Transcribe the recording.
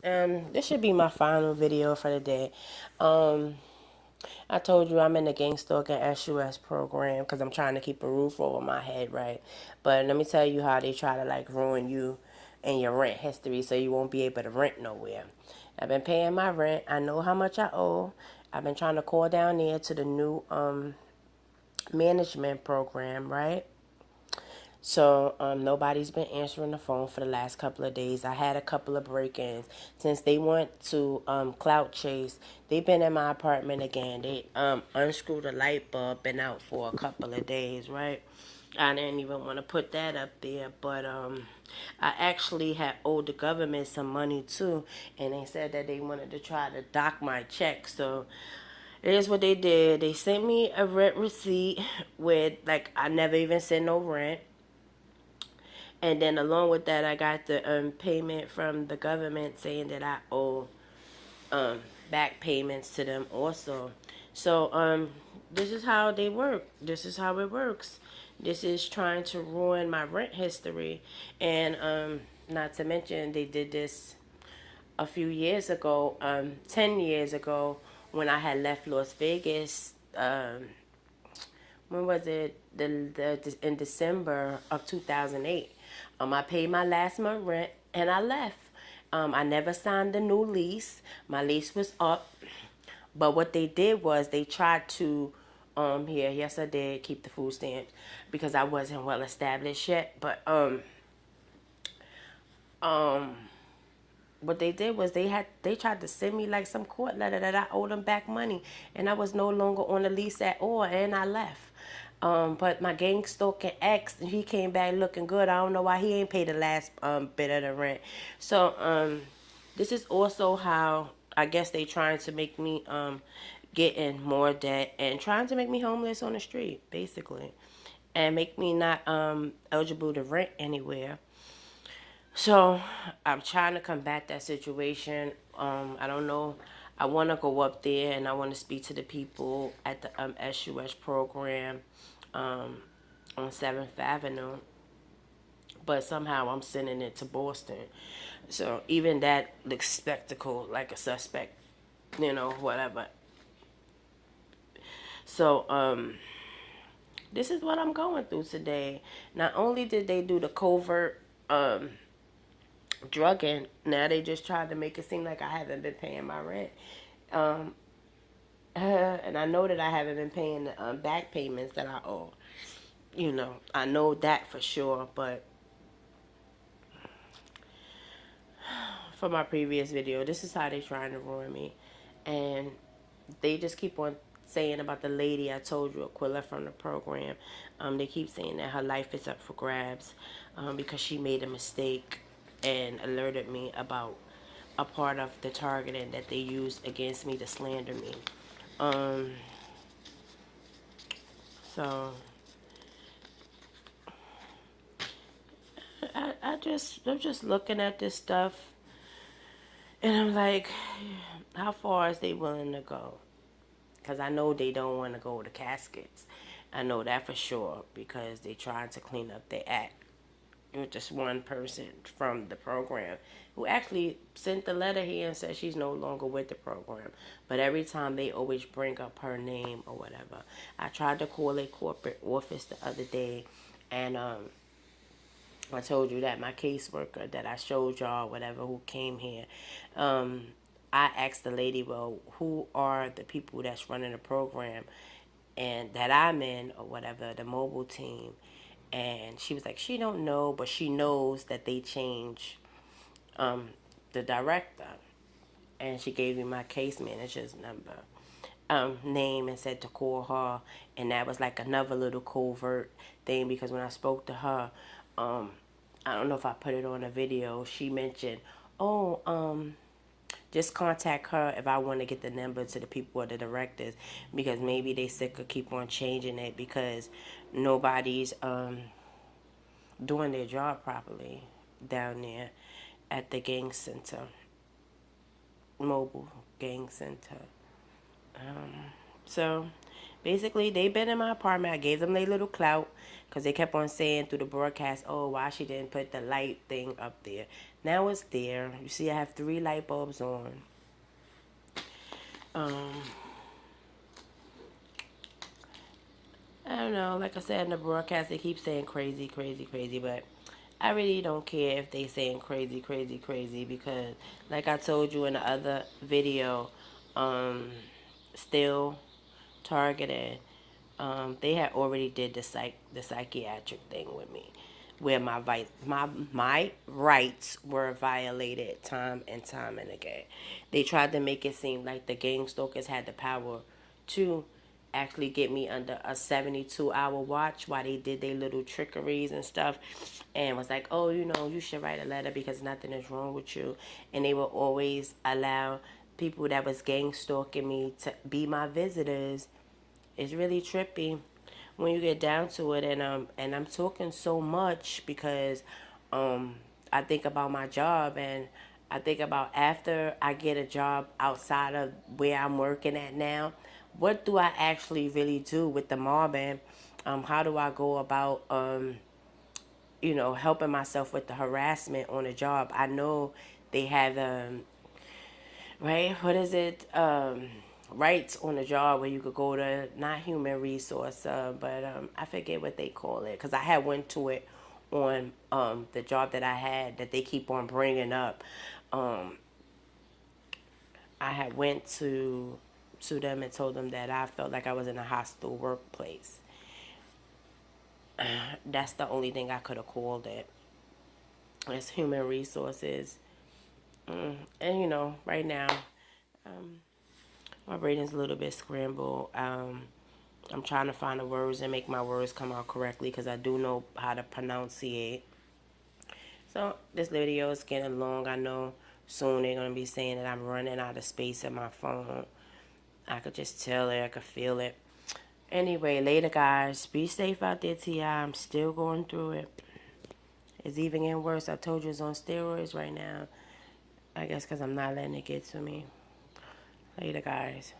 This should be my final video for the day. Um, I told you I'm in the Gang Stalking SUS program because I'm trying to keep a roof over my head, right? But let me tell you how they try to like ruin you and your rent history so you won't be able to rent nowhere. I've been paying my rent. I know how much I owe. I've been trying to call down there to the new management program, right? So nobody's been answering the phone for the last couple of days. I had a couple of break-ins since they went to Clout Chase. They've been in my apartment again. They unscrewed a light bulb, been out for a couple of days, right? I didn't even want to put that up there, but I actually had owed the government some money too, and they said that they wanted to try to dock my check. So here's what they did: they sent me a rent receipt with like I never even sent no rent. And then along with that, I got the payment from the government saying that I owe back payments to them also. So this is how they work. This is how it works. This is trying to ruin my rent history, and not to mention they did this a few years ago, 10 years ago, when I had left Las Vegas. When was it? In December of 2008. I paid my last month rent and I left. I never signed a new lease. My lease was up, but what they did was they tried to, here, yes I did keep the food stamps because I wasn't well established yet. But um, what they did was they tried to send me like some court letter that I owed them back money, and I was no longer on the lease at all, and I left. But my gang stalking ex, he came back looking good. I don't know why he ain't paid the last bit of the rent. So this is also how I guess they trying to make me get in more debt and trying to make me homeless on the street, basically, and make me not eligible to rent anywhere. So I'm trying to combat that situation. I don't know. I want to go up there and I want to speak to the people at the SUS program um, on 7th Avenue. But somehow I'm sending it to Boston. So even that looks spectacle like a suspect, whatever. So this is what I'm going through today. Not only did they do the covert drugging. Now they just tried to make it seem like I haven't been paying my rent. Um, and I know that I haven't been paying the back payments that I owe. I know that for sure. But for my previous video, this is how they trying to ruin me. And they just keep on saying about the lady I told you, Aquila from the program. They keep saying that her life is up for grabs because she made a mistake and alerted me about a part of the targeting that they used against me to slander me. Um, so I'm just looking at this stuff and I'm like, how far is they willing to go? Because I know they don't want to go to caskets. I know that for sure because they trying to clean up their act. With just one person from the program who actually sent the letter here and said she's no longer with the program. But every time they always bring up her name or whatever. I tried to call a corporate office the other day and I told you that my caseworker that I showed y'all, whatever, who came here, I asked the lady, well, who are the people that's running the program and that I'm in or whatever, the mobile team. And she was like, she don't know, but she knows that they change the director. And she gave me my case manager's number, name, and said to call her. And that was like another little covert thing because when I spoke to her, I don't know if I put it on a video. She mentioned, oh, just contact her if I want to get the number to the people or the directors because maybe they sick of keep on changing it because nobody's doing their job properly down there at the gang center, mobile gang center. So Basically, they been in my apartment. I gave them their little clout because they kept on saying through the broadcast, oh, why she didn't put the light thing up there. Now it's there. You see, I have 3 light bulbs on. Um, I don't know. Like I said in the broadcast, they keep saying crazy, crazy, crazy, but I really don't care if they saying crazy, crazy, crazy because, like I told you in the other video, still targeted. They had already did the psychiatric thing with me, where my rights were violated time and time and again. They tried to make it seem like the gang stalkers had the power to actually get me under a 72-hour watch while they did their little trickeries and stuff, and was like, oh, you know, you should write a letter because nothing is wrong with you. And they would always allow people that was gang stalking me to be my visitors. It's really trippy when you get down to it. And I'm talking so much because I think about my job, and I think about after I get a job outside of where I'm working at now, what do I actually really do with the mobbing? How do I go about helping myself with the harassment on the job? I know they have right, what is it, rights on the job where you could go to, not human resource, but I forget what they call it, because I had went to it on the job that I had that they keep on bringing up. I had went to them and told them that I felt like I was in a hostile workplace. That's the only thing I could have called it. It's human resources. And right now, my brain is a little bit scrambled. I'm trying to find the words and make my words come out correctly because I do know how to pronunciate. So this video is getting long. I know soon they're going to be saying that I'm running out of space in my phone. I could just tell it. I could feel it. Anyway, later, guys. Be safe out there, T.I. I'm still going through it. It's even getting worse. I told you it's on steroids right now. I guess because I'm not letting it get to me. Later, guys.